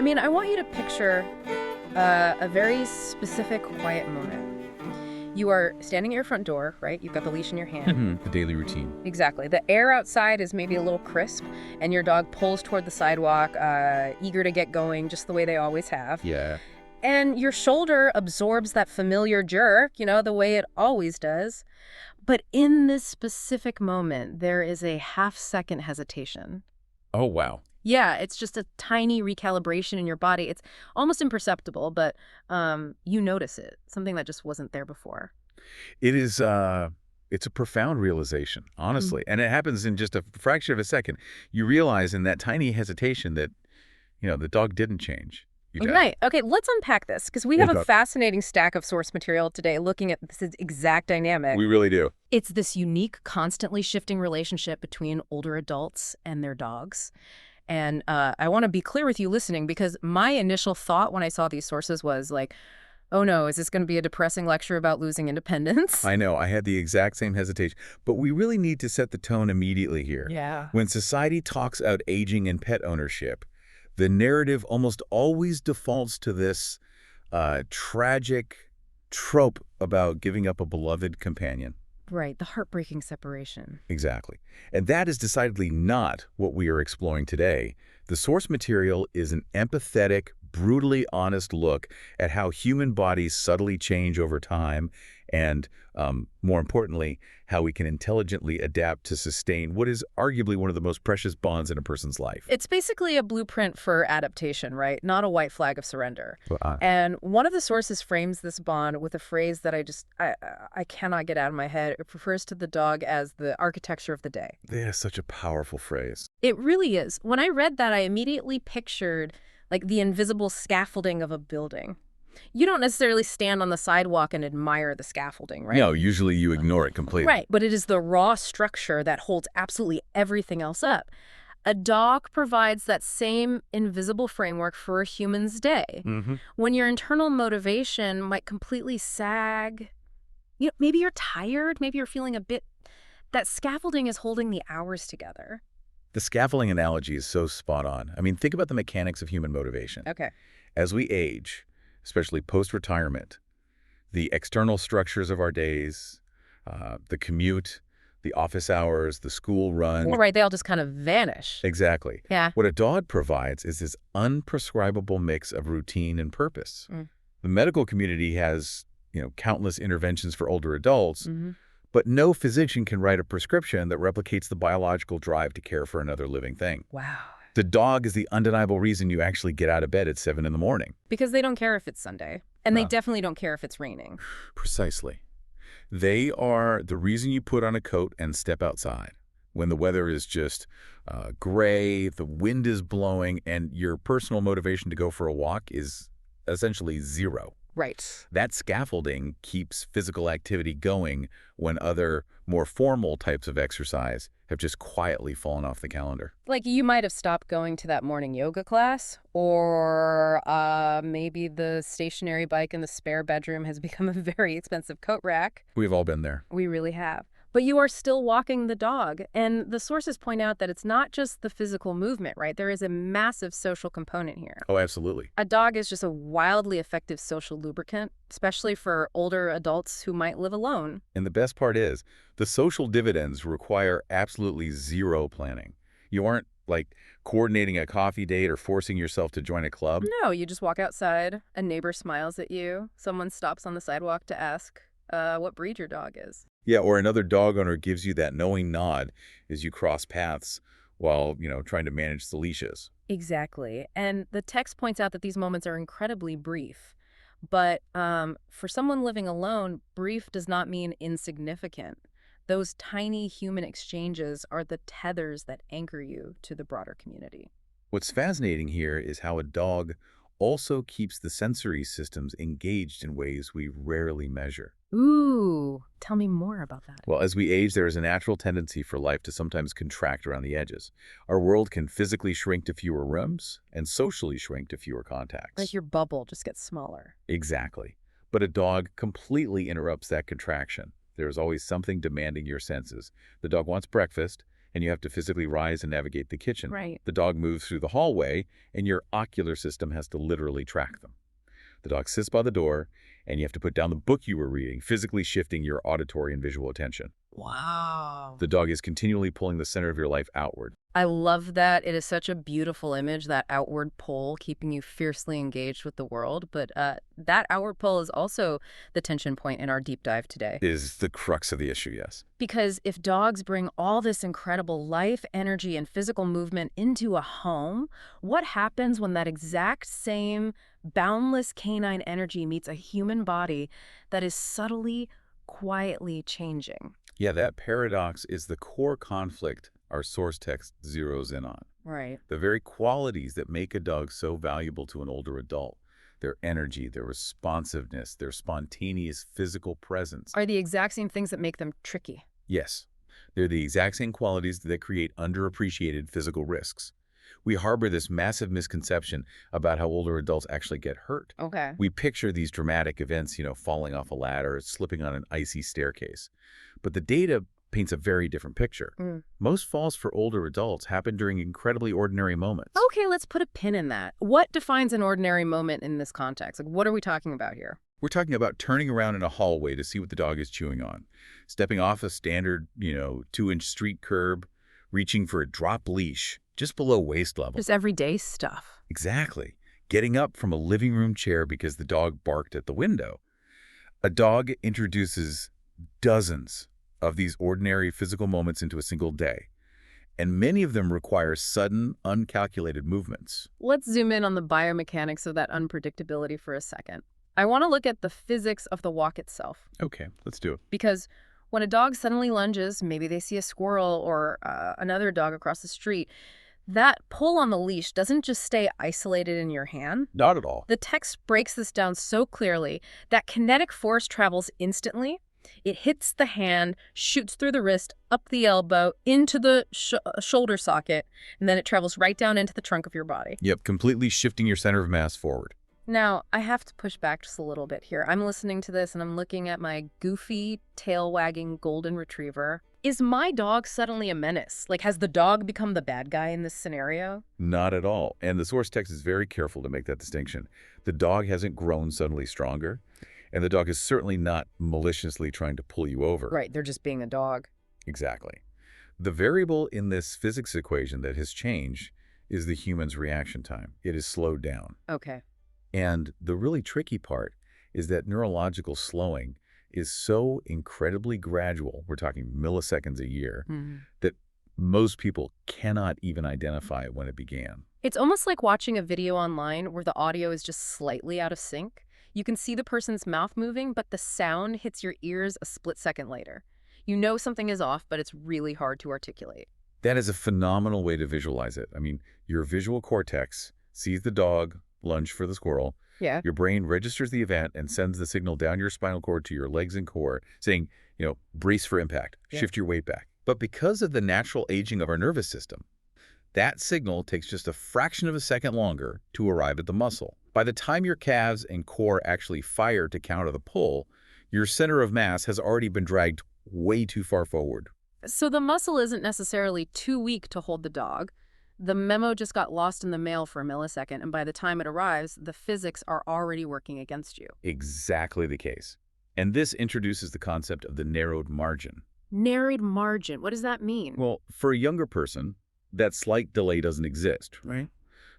I mean, I want you to picture a very specific, quiet moment. You are standing at your front door, right? You've got the leash in your hand. The daily routine. Exactly. The air outside is maybe a little crisp, and your dog pulls toward the sidewalk, eager to get going, just the way they always have. Yeah. And your shoulder absorbs that familiar jerk, the way it always does. But in this specific moment, there is a half-second hesitation. Oh, wow. Yeah, it's just a tiny recalibration in your body. It's almost imperceptible, but you notice it, something that just wasn't there before. It is, it's a profound realization, honestly. And it happens in just a fraction of a second. You realize in that tiny hesitation that, the dog didn't change. Right. Okay, let's unpack this, because we have a fascinating stack of source material today looking at this exact dynamic. We really do. It's this unique, constantly shifting relationship between older adults and their dogs. And I want to be clear with you listening, because my initial thought when I saw these sources was like, oh no, is this going to be a depressing lecture about losing independence? I know. I had the exact same hesitation. But we really need to set the tone immediately here. Yeah. When society talks out aging and pet ownership, the narrative almost always defaults to this tragic trope about giving up a beloved companion. Right, the heartbreaking separation. Exactly. And that is decidedly not what we are exploring today. The source material is an empathetic, brutally honest look at how human bodies subtly change over time and, more importantly, how we can intelligently adapt to sustain what is arguably one of the most precious bonds in a person's life. It's basically a blueprint for adaptation, right? Not a white flag of surrender. And one of the sources frames this bond with a phrase that I cannot get out of my head. It refers to the dog as the architecture of the day. Yeah, such a powerful phrase. It really is. When I read that, I immediately pictured like the invisible scaffolding of a building. You don't necessarily stand on the sidewalk and admire the scaffolding, right? No, usually you ignore it completely. Right, but it is the raw structure that holds absolutely everything else up. A dog provides that same invisible framework for a human's day. When your internal motivation might completely sag, maybe you're tired, maybe you're feeling a bit, that scaffolding is holding the hours together. The scaffolding analogy is so spot on. I mean, think about the mechanics of human motivation. Okay. As we age, especially post-retirement, the external structures of our days, the commute, the office hours, the school run. Well, right, they all just kind of vanish. Exactly. Yeah. What a dog provides is this unprescribable mix of routine and purpose. The medical community has, countless interventions for older adults, but no physician can write a prescription that replicates the biological drive to care for another living thing. Wow. The dog is the undeniable reason you actually get out of bed at 7 in the morning. Because they don't care if it's Sunday. And they definitely don't care if it's raining. Precisely. They are the reason you put on a coat and step outside. When the weather is just gray, the wind is blowing, and your personal motivation to go for a walk is essentially zero. Right. That scaffolding keeps physical activity going when other, more formal types of exercise have just quietly fallen off the calendar. Like you might have stopped going to that morning yoga class, or maybe the stationary bike in the spare bedroom has become a very expensive coat rack. We've all been there. We really have. But you are still walking the dog. And the sources point out that it's not just the physical movement, right? There is a massive social component here. Oh, absolutely. A dog is just a wildly effective social lubricant, especially for older adults who might live alone. And the best part is, the social dividends require absolutely zero planning. You aren't, coordinating a coffee date or forcing yourself to join a club. No, you just walk outside, a neighbor smiles at you, someone stops on the sidewalk to ask what breed your dog is. Yeah, or another dog owner gives you that knowing nod as you cross paths while, trying to manage the leashes. Exactly. And the text points out that these moments are incredibly brief. But for someone living alone, brief does not mean insignificant. Those tiny human exchanges are the tethers that anchor you to the broader community. What's fascinating here is how a dog also keeps the sensory systems engaged in ways we rarely measure. Ooh, tell me more about that. Well, as we age, there is a natural tendency for life to sometimes contract around the edges. Our world can physically shrink to fewer rooms and socially shrink to fewer contacts. Like your bubble just gets smaller. Exactly. But a dog completely interrupts that contraction. There is always something demanding your senses. The dog wants breakfast, and you have to physically rise and navigate the kitchen. Right. The dog moves through the hallway, and your ocular system has to literally track them. The dog sits by the door, and you have to put down the book you were reading, physically shifting your auditory and visual attention. Wow. The dog is continually pulling the center of your life outward. I love that. It is such a beautiful image, that outward pull, keeping you fiercely engaged with the world. But that outward pull is also the tension point in our deep dive today. Is the crux of the issue, yes. Because if dogs bring all this incredible life, energy, and physical movement into a home, what happens when that exact same boundless canine energy meets a human body that is subtly, quietly changing? Yeah, that paradox is the core conflict our source text zeroes in on. Right. The very qualities that make a dog so valuable to an older adult, their energy, their responsiveness, their spontaneous physical presence. Are the exact same things that make them tricky. Yes, they're the exact same qualities that create underappreciated physical risks. We harbor this massive misconception about how older adults actually get hurt. Okay. We picture these dramatic events, falling off a ladder, slipping on an icy staircase. But the data paints a very different picture. Most falls for older adults happen during incredibly ordinary moments. Okay, let's put a pin in that. What defines an ordinary moment in this context? Like, what are we talking about here? We're talking about turning around in a hallway to see what the dog is chewing on, stepping off a standard, 2-inch street curb, reaching for a drop leash just below waist level. Just everyday stuff. Exactly. Getting up from a living room chair because the dog barked at the window. A dog introduces dozens of these ordinary physical moments into a single day, and many of them require sudden, uncalculated movements. Let's zoom in on the biomechanics of that unpredictability for a second. I want to look at the physics of the walk itself. Okay, let's do it. Because when a dog suddenly lunges, maybe they see a squirrel or another dog across the street, that pull on the leash doesn't just stay isolated in your hand. Not at all. The text breaks this down so clearly that kinetic force travels instantly. It hits the hand, shoots through the wrist, up the elbow, into the shoulder socket, and then it travels right down into the trunk of your body. Yep, completely shifting your center of mass forward. Now, I have to push back just a little bit here. I'm listening to this and I'm looking at my goofy, tail-wagging golden retriever. Is my dog suddenly a menace? Like, has the dog become the bad guy in this scenario? Not at all. And the source text is very careful to make that distinction. The dog hasn't grown suddenly stronger, and the dog is certainly not maliciously trying to pull you over. Right, they're just being a dog. Exactly. The variable in this physics equation that has changed is the human's reaction time. It is slowed down. Okay. And the really tricky part is that neurological slowing is so incredibly gradual, we're talking milliseconds a year, that most people cannot even identify when it began. It's almost like watching a video online where the audio is just slightly out of sync. You can see the person's mouth moving, but the sound hits your ears a split second later. You know something is off, but it's really hard to articulate. That is a phenomenal way to visualize it. I mean, your visual cortex sees the dog lunge for the squirrel. Yeah. Your brain registers the event and sends the signal down your spinal cord to your legs and core, saying, brace for impact, shift your weight back. But because of the natural aging of our nervous system, that signal takes just a fraction of a second longer to arrive at the muscle. By the time your calves and core actually fire to counter the pull, your center of mass has already been dragged way too far forward. So the muscle isn't necessarily too weak to hold the dog. The memo just got lost in the mail for a millisecond, and by the time it arrives, the physics are already working against you. Exactly the case. And this introduces the concept of the narrowed margin. Narrowed margin, what does that mean? Well, for a younger person, that slight delay doesn't exist. Right.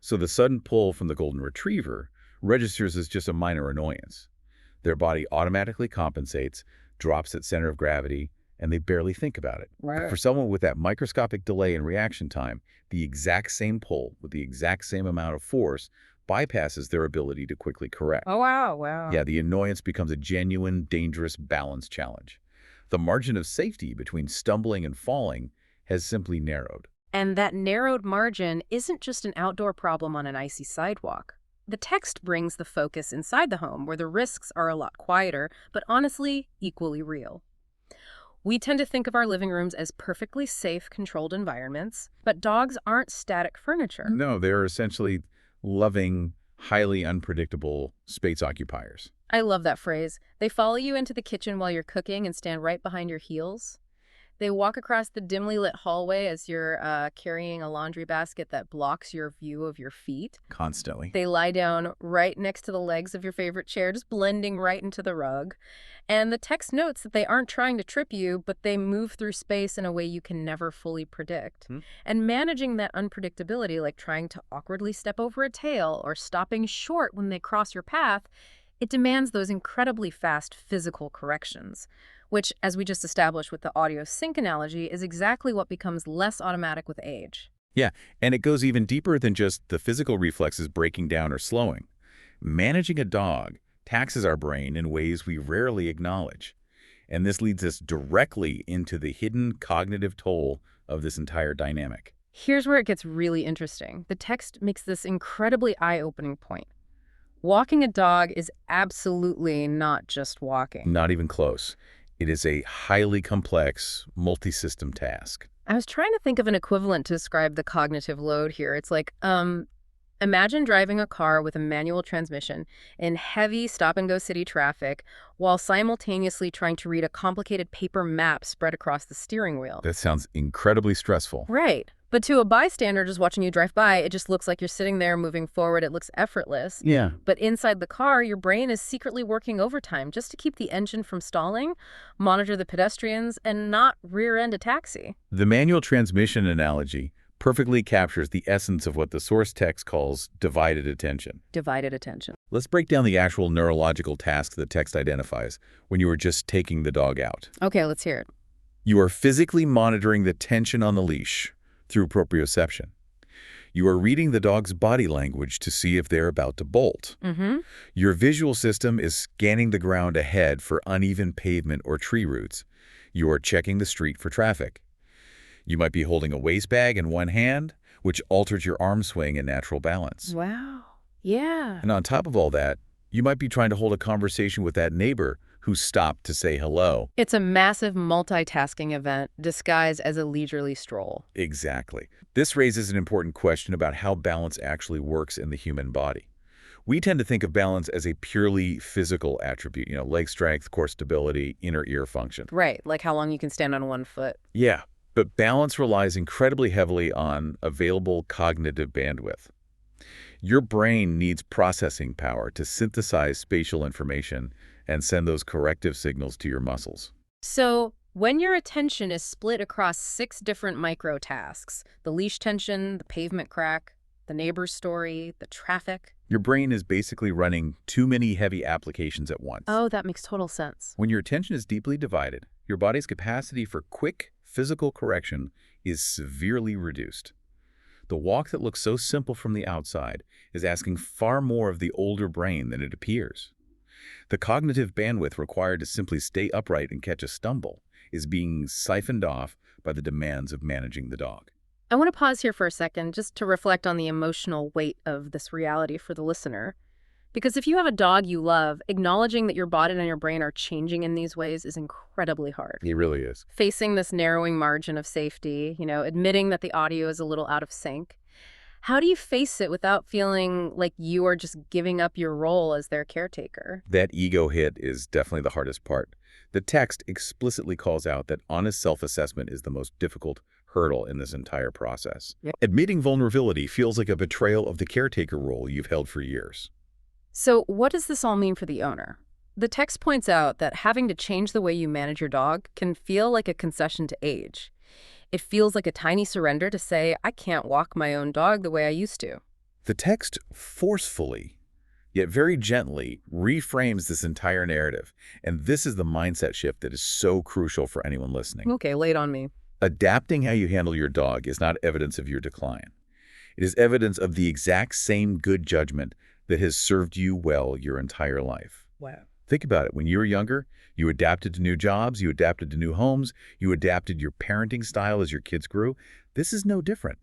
So the sudden pull from the golden retriever registers as just a minor annoyance. Their body automatically compensates, drops its center of gravity, and they barely think about it. Right. For someone with that microscopic delay in reaction time, the exact same pull with the exact same amount of force bypasses their ability to quickly correct. Oh, wow. Yeah, the annoyance becomes a genuine, dangerous balance challenge. The margin of safety between stumbling and falling has simply narrowed. And that narrowed margin isn't just an outdoor problem on an icy sidewalk. The text brings the focus inside the home, where the risks are a lot quieter, but honestly, equally real. We tend to think of our living rooms as perfectly safe, controlled environments, but dogs aren't static furniture. No, they're essentially loving, highly unpredictable space occupiers. I love that phrase. They follow you into the kitchen while you're cooking and stand right behind your heels. They walk across the dimly lit hallway as you're carrying a laundry basket that blocks your view of your feet. Constantly. They lie down right next to the legs of your favorite chair, just blending right into the rug. And the text notes that they aren't trying to trip you, but they move through space in a way you can never fully predict. And managing that unpredictability, like trying to awkwardly step over a tail or stopping short when they cross your path, it demands those incredibly fast physical corrections, which, as we just established with the audio sync analogy, is exactly what becomes less automatic with age. Yeah, and it goes even deeper than just the physical reflexes breaking down or slowing. Managing a dog taxes our brain in ways we rarely acknowledge. And this leads us directly into the hidden cognitive toll of this entire dynamic. Here's where it gets really interesting. The text makes this incredibly eye-opening point. Walking a dog is absolutely not just walking. Not even close. It is a highly complex, multi-system task. I was trying to think of an equivalent to describe the cognitive load here. It's like, imagine driving a car with a manual transmission in heavy stop-and-go city traffic while simultaneously trying to read a complicated paper map spread across the steering wheel. That sounds incredibly stressful. Right. But to a bystander just watching you drive by, it just looks like you're sitting there moving forward. It looks effortless. Yeah. But inside the car, your brain is secretly working overtime just to keep the engine from stalling, monitor the pedestrians, and not rear-end a taxi. The manual transmission analogy perfectly captures the essence of what the source text calls divided attention. Divided attention. Let's break down the actual neurological task the text identifies when you are just taking the dog out. Okay, let's hear it. You are physically monitoring the tension on the leash through proprioception. You are reading the dog's body language to see if they're about to bolt. Your visual system is scanning the ground ahead for uneven pavement or tree roots. You are checking the street for traffic. You might be holding a waste bag in one hand, which alters your arm swing and natural balance. Wow. Yeah. And on top of all that, you might be trying to hold a conversation with that neighbor who stopped to say hello. It's a massive multitasking event disguised as a leisurely stroll. Exactly. This raises an important question about how balance actually works in the human body. We tend to think of balance as a purely physical attribute, leg strength, core stability, inner ear function. Right, like how long you can stand on one foot. Yeah, but balance relies incredibly heavily on available cognitive bandwidth. Your brain needs processing power to synthesize spatial information and send those corrective signals to your muscles. So, when your attention is split across 6 different micro-tasks, the leash tension, the pavement crack, the neighbor's story, the traffic. Your brain is basically running too many heavy applications at once. Oh, that makes total sense. When your attention is deeply divided, your body's capacity for quick physical correction is severely reduced. The walk that looks so simple from the outside is asking far more of the older brain than it appears. The cognitive bandwidth required to simply stay upright and catch a stumble is being siphoned off by the demands of managing the dog. I want to pause here for a second just to reflect on the emotional weight of this reality for the listener. Because if you have a dog you love, acknowledging that your body and your brain are changing in these ways is incredibly hard. It really is. Facing this narrowing margin of safety, admitting that the audio is a little out of sync. How do you face it without feeling like you are just giving up your role as their caretaker? That ego hit is definitely the hardest part. The text explicitly calls out that honest self-assessment is the most difficult hurdle in this entire process. Yep. Admitting vulnerability feels like a betrayal of the caretaker role you've held for years. So what does this all mean for the owner? The text points out that having to change the way you manage your dog can feel like a concession to age. It feels like a tiny surrender to say, I can't walk my own dog the way I used to. The text forcefully, yet very gently, reframes this entire narrative. And this is the mindset shift that is so crucial for anyone listening. Okay, lay it on me. Adapting how you handle your dog is not evidence of your decline. It is evidence of the exact same good judgment that has served you well your entire life. Wow. Think about it. When you were younger, you adapted to new jobs, you adapted to new homes, you adapted your parenting style as your kids grew. This is no different.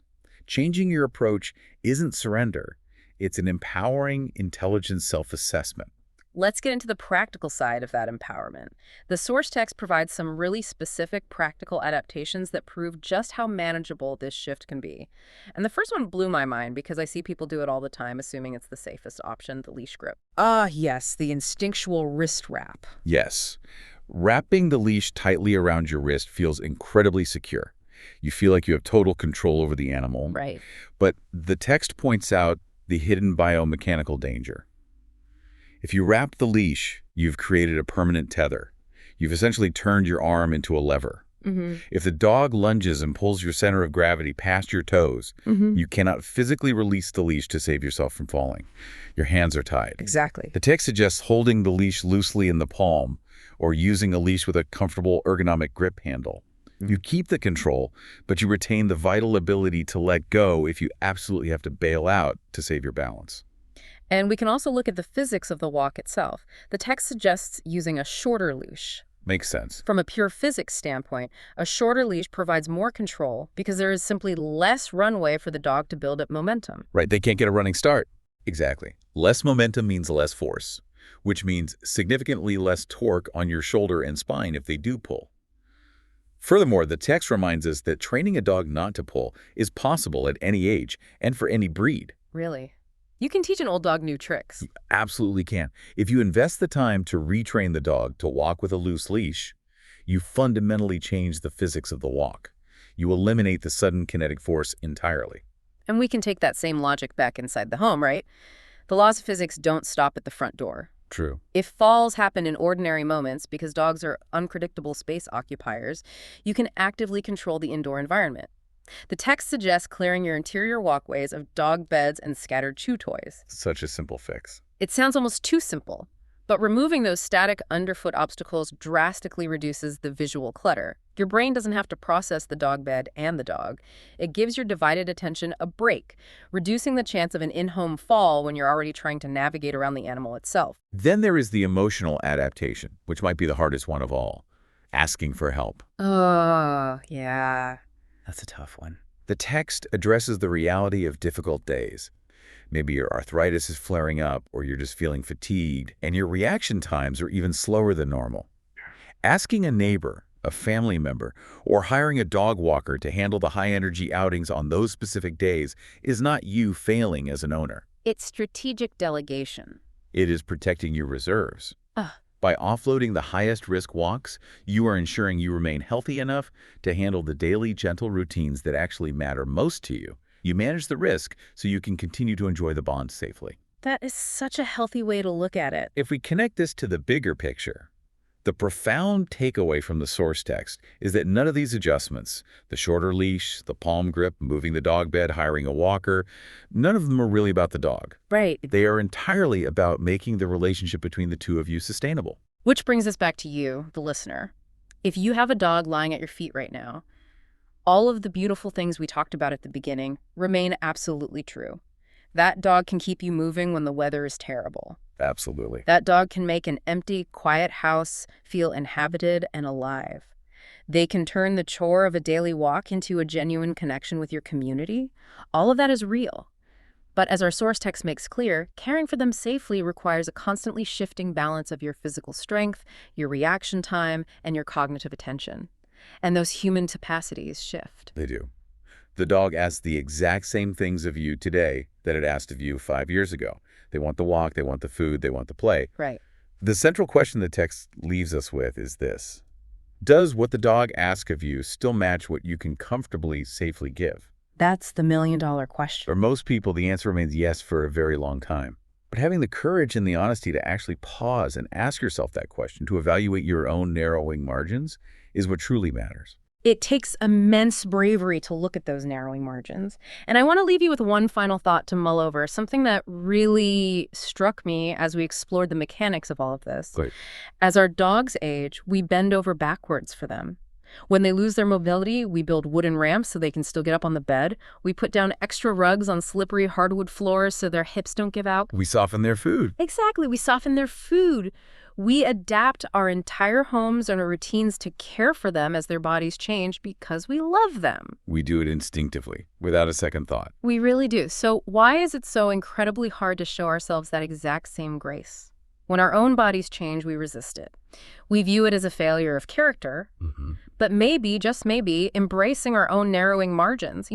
Changing your approach isn't surrender. It's an empowering, intelligent self-assessment. Let's get into the practical side of that empowerment. The source text provides some really specific practical adaptations that prove just how manageable this shift can be. And the first one blew my mind because I see people do it all the time, assuming it's the safest option, the leash grip. Ah, yes, the instinctual wrist wrap. Yes. Wrapping the leash tightly around your wrist feels incredibly secure. You feel like you have total control over the animal. Right. But the text points out the hidden biomechanical danger. If you wrap the leash, you've created a permanent tether. You've essentially turned your arm into a lever. If the dog lunges and pulls your center of gravity past your toes, you cannot physically release the leash to save yourself from falling. Your hands are tied. Exactly. The text suggests holding the leash loosely in the palm or using a leash with a comfortable ergonomic grip handle. You keep the control, but you retain the vital ability to let go if you absolutely have to bail out to save your balance. And we can also look at the physics of the walk itself. The text suggests using a shorter leash. Makes sense. From a pure physics standpoint, a shorter leash provides more control because there is simply less runway for the dog to build up momentum. Right, they can't get a running start. Exactly. Less momentum means less force, which means significantly less torque on your shoulder and spine if they do pull. Furthermore, the text reminds us that training a dog not to pull is possible at any age and for any breed. Really? You can teach an old dog new tricks. You absolutely can. If you invest the time to retrain the dog to walk with a loose leash, you fundamentally change the physics of the walk. You eliminate the sudden kinetic force entirely. And we can take that same logic back inside the home, right? The laws of physics don't stop at the front door. True. If falls happen in ordinary moments because dogs are unpredictable space occupiers, you can actively control the indoor environment. The text suggests clearing your interior walkways of dog beds and scattered chew toys. Such a simple fix. It sounds almost too simple, but removing those static underfoot obstacles drastically reduces the visual clutter. Your brain doesn't have to process the dog bed and the dog. It gives your divided attention a break, reducing the chance of an in-home fall when you're already trying to navigate around the animal itself. Then there is the emotional adaptation, which might be the hardest one of all. Asking for help. Oh, yeah. That's a tough one. The text addresses the reality of difficult days. Maybe your arthritis is flaring up, or you're just feeling fatigued, and your reaction times are even slower than normal. Asking a neighbor, a family member, or hiring a dog walker to handle the high-energy outings on those specific days is not you failing as an owner. It's strategic delegation. It is protecting your reserves. By offloading the highest-risk walks, you are ensuring you remain healthy enough to handle the daily gentle routines that actually matter most to you. You manage the risk so you can continue to enjoy the bond safely. That is such a healthy way to look at it. If we connect this to the bigger picture, the profound takeaway from the source text is that none of these adjustments, the shorter leash, the palm grip, moving the dog bed, hiring a walker, none of them are really about the dog. Right. They are entirely about making the relationship between the two of you sustainable. Which brings us back to you, the listener. If you have a dog lying at your feet right now, all of the beautiful things we talked about at the beginning remain absolutely true. That dog can keep you moving when the weather is terrible. Absolutely. That dog can make an empty, quiet house feel inhabited and alive. They can turn the chore of a daily walk into a genuine connection with your community. All of that is real. But as our source text makes clear, caring for them safely requires a constantly shifting balance of your physical strength, your reaction time, and your cognitive attention. And those human capacities shift. They do. The dog asks the exact same things of you today that it asked of you 5 years ago. They want the walk, they want the food, they want the play. Right. The central question the text leaves us with is this. Does what the dog asks of you still match what you can comfortably, safely give? That's the million-dollar question. For most people, the answer remains yes for a very long time. But having the courage and the honesty to actually pause and ask yourself that question, to evaluate your own narrowing margins, is what truly matters. It takes immense bravery to look at those narrowing margins. And I want to leave you with one final thought to mull over, something that really struck me as we explored the mechanics of all of this. Great. As our dogs age, we bend over backwards for them. When they lose their mobility, we build wooden ramps so they can still get up on the bed. We put down extra rugs on slippery hardwood floors so their hips don't give out. We soften their food. Exactly. We soften their food. We adapt our entire homes and our routines to care for them as their bodies change because we love them. We do it instinctively, without a second thought. We really do. So why is it so incredibly hard to show ourselves that exact same grace? When our own bodies change, we resist it. We view it as a failure of character, But maybe, just maybe, embracing our own narrowing margins,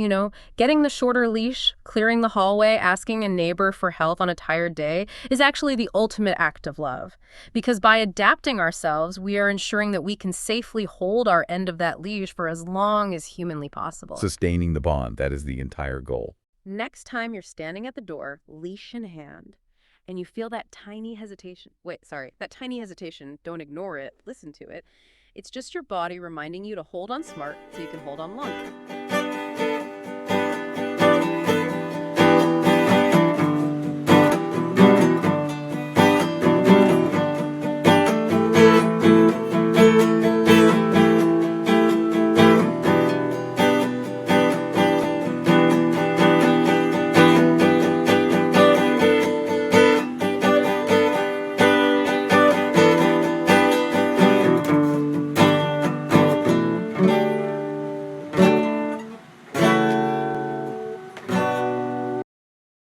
getting the shorter leash, clearing the hallway, asking a neighbor for help on a tired day is actually the ultimate act of love. Because by adapting ourselves, we are ensuring that we can safely hold our end of that leash for as long as humanly possible. Sustaining the bond, that is the entire goal. Next time you're standing at the door, leash in hand, and you feel that tiny hesitation, don't ignore it, listen to it. It's just your body reminding you to hold on smart so you can hold on longer.